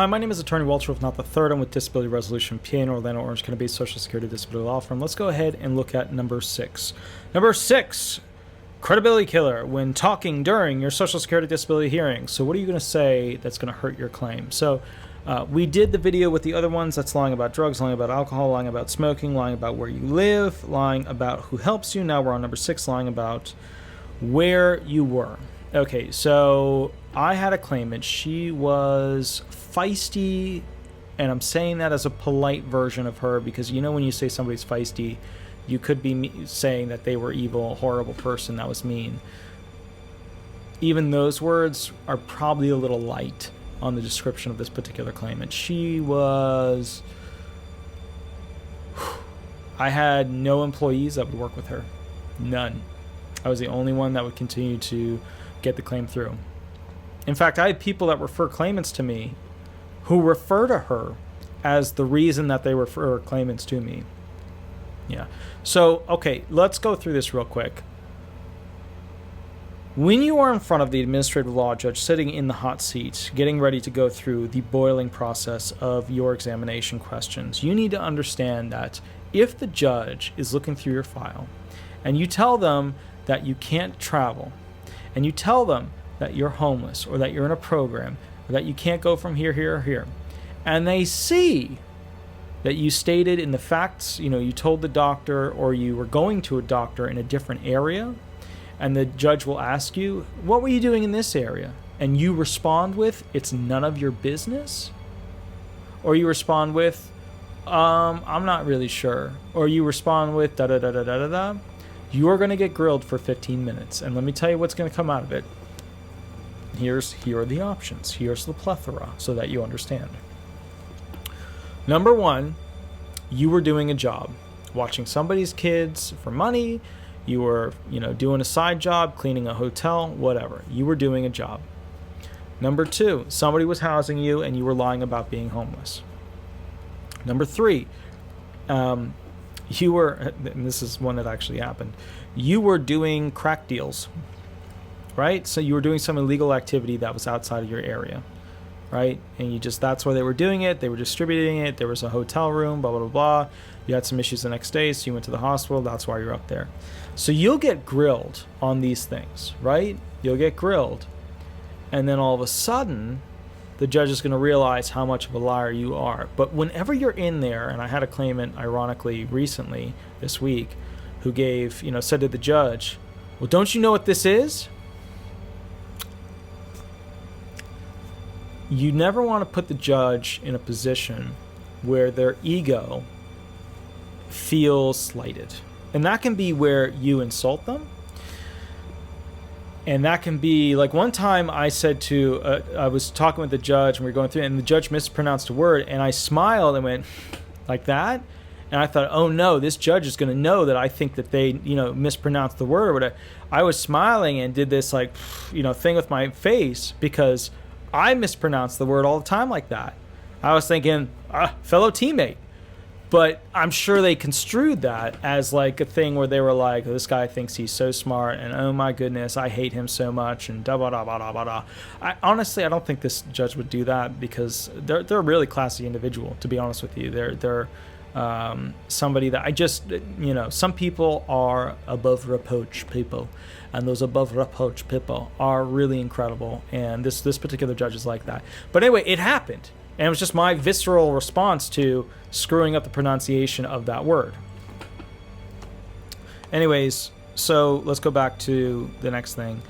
Hi, my name is Attorney Walter Rudolph Hnot III. I'm with Disability Resolution PA in Orlando, Orange County-based Social Security Disability Law Firm. Let's go ahead and look at number 6. Number 6, credibility killer when talking during your Social Security Disability hearing. So what are you going to say that's going to hurt your claim? So we did the video with the other ones. That's lying about drugs, lying about alcohol, lying about smoking, lying about where you live, lying about who helps you. Now we're on number 6, lying about where you were. Okay, so I had a claimant. She was feisty, and I'm saying that as a polite version of her because you know when you say somebody's feisty, you could be saying that they were evil, horrible person that was mean. Even those words are probably a little light on the description of this particular claimant. She was... I had no employees that would work with her. None. I was the only one that would continue to get the claim through. In fact, I had people that refer claimants to me who refer to her as the reason that they refer claimants to me. Yeah. So, okay, let's go through this real quick. When you are in front of the administrative law judge sitting in the hot seat, getting ready to go through the boiling process of your examination questions, you need to understand that if the judge is looking through your file and you tell them that you can't travel, and you tell them that you're homeless or that you're in a program or that you can't go from here, here, or here, and they see that you stated in the facts, you told the doctor or you were going to a doctor in a different area, and the judge will ask you, what were you doing in this area? And you respond with, it's none of your business? Or you respond with, I'm not really sure. Or you respond with, da-da-da-da-da-da-da. You are going to get grilled for 15 minutes. And let me tell you what's going to come out of it. Here are the options. Here's the plethora so that you understand. Number 1, you were doing a job. Watching somebody's kids for money. You were, doing a side job, cleaning a hotel, whatever. You were doing a job. Number 2, somebody was housing you and you were lying about being homeless. Number 3, you were, and this is one that actually happened, you were doing crack deals, right? So you were doing some illegal activity that was outside of your area, right? And that's why they were doing it. They were distributing it. There was a hotel room, blah, blah, blah, blah. You had some issues the next day, so you went to the hospital. That's why you're up there. So you'll get grilled on these things, right? You'll get grilled. And then all of a sudden, the judge is going to realize how much of a liar you are. But whenever you're in there, and I had a claimant, ironically, recently, this week, who said to the judge, well, don't you know what this is? You never want to put the judge in a position where their ego feels slighted. And that can be where you insult them. And that can be, like one time I said I was talking with the judge and we were going through it, and the judge mispronounced a word, and I smiled and went, like that? And I thought, oh no, this judge is going to know that I think that they, mispronounced the word or whatever. I was smiling and did this thing with my face because I mispronounce the word all the time like that. I was thinking, fellow teammate. But I'm sure they construed that as like a thing where they were like, this guy thinks he's so smart, and oh my goodness, I hate him so much, and da da da da da da. Honestly, I don't think this judge would do that because they're a really classy individual. To be honest with you, they're somebody that I just some people are above reproach people, and those above reproach people are really incredible. And this particular judge is like that. But anyway, it happened. And it was just my visceral response to screwing up the pronunciation of that word. Anyways, so let's go back to the next thing,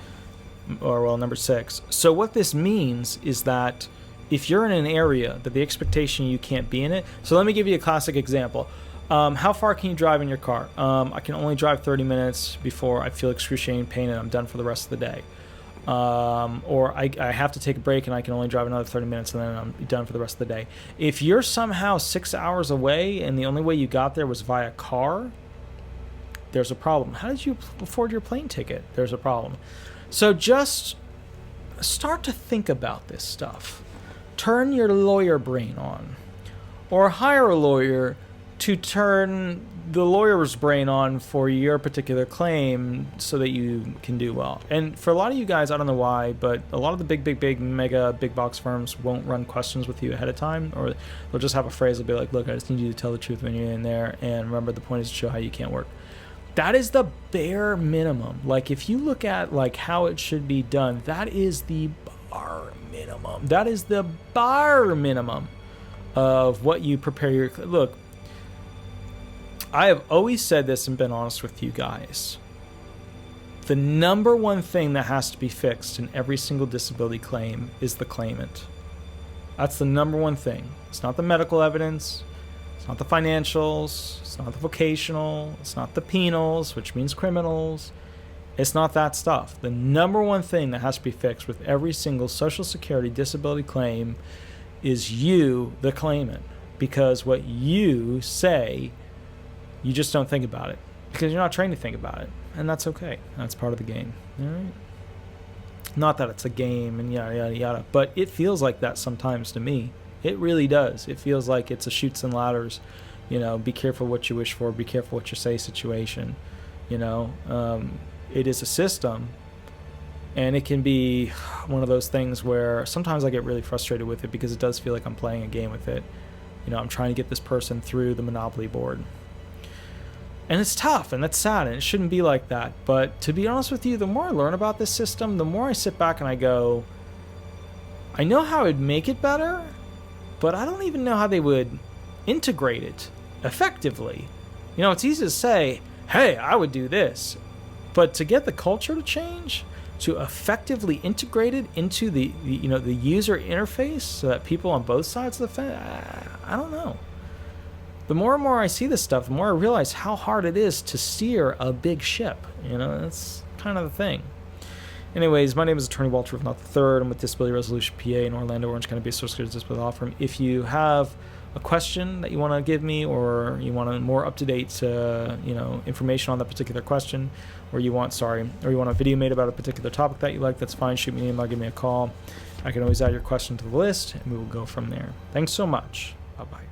number 6. So what this means is that if you're in an area that the expectation you can't be in it. So let me give you a classic example. How far can you drive in your car? I can only drive 30 minutes before I feel excruciating pain and I'm done for the rest of the day. Or I have to take a break and I can only drive another 30 minutes and then I'm done for the rest of the day. If you're somehow 6 hours away and the only way you got there was via car, there's a problem. How did you afford your plane ticket? There's a problem. So just start to think about this stuff. Turn your lawyer brain on, or hire a lawyer to turn the lawyer's brain on for your particular claim so that you can do well. And for a lot of you guys, I don't know why, but a lot of the big mega big box firms won't run questions with you ahead of time, or they'll just have a phrase that'll be like, look, I just need you to tell the truth when you're in there, and remember, the point is to show how you can't work. That is the bare minimum. Like, if you look at like how it should be done, that is the bar minimum. That is the bar minimum of what you prepare your... Look, I have always said this and been honest with you guys. The number one thing that has to be fixed in every single disability claim is the claimant. That's the number one thing. It's not the medical evidence. It's not the financials. It's not the vocational. It's not the penals, which means criminals. It's not that stuff. The number one thing that has to be fixed with every single Social Security disability claim is you, the claimant. Because what you say, you just don't think about it. Because you're not trained to think about it. And that's okay. That's part of the game. All right? Not that it's a game and yada, yada, yada. But it feels like that sometimes to me. It really does. It feels like it's a chutes and ladders. You know, be careful what you wish for. Be careful what you say situation. You know, it is a system. And it can be one of those things where sometimes I get really frustrated with it because it does feel like I'm playing a game with it. You know, I'm trying to get this person through the Monopoly board. And it's tough, and that's sad, and it shouldn't be like that. But to be honest with you, the more I learn about this system, the more I sit back and I go, I know how I'd make it better, but I don't even know how they would integrate it effectively. You know, it's easy to say, hey, I would do this. But to get the culture to change, to effectively integrate it into the user interface so that people on both sides of the fence, I don't know. The more and more I see this stuff, the more I realize how hard it is to steer a big ship. You know, that's kind of the thing. Anyways, my name is Attorney Walter Rudolph Hnot III. I'm with Disability Resolution PA in Orlando, Orange County, based Social Disability Law Firm. If you have a question that you want to give me, or you want a more up-to-date, information on that particular question, or you want a video made about a particular topic that you like, that's fine. Shoot me an email, give me a call. I can always add your question to the list, and we will go from there. Thanks so much. Bye-bye.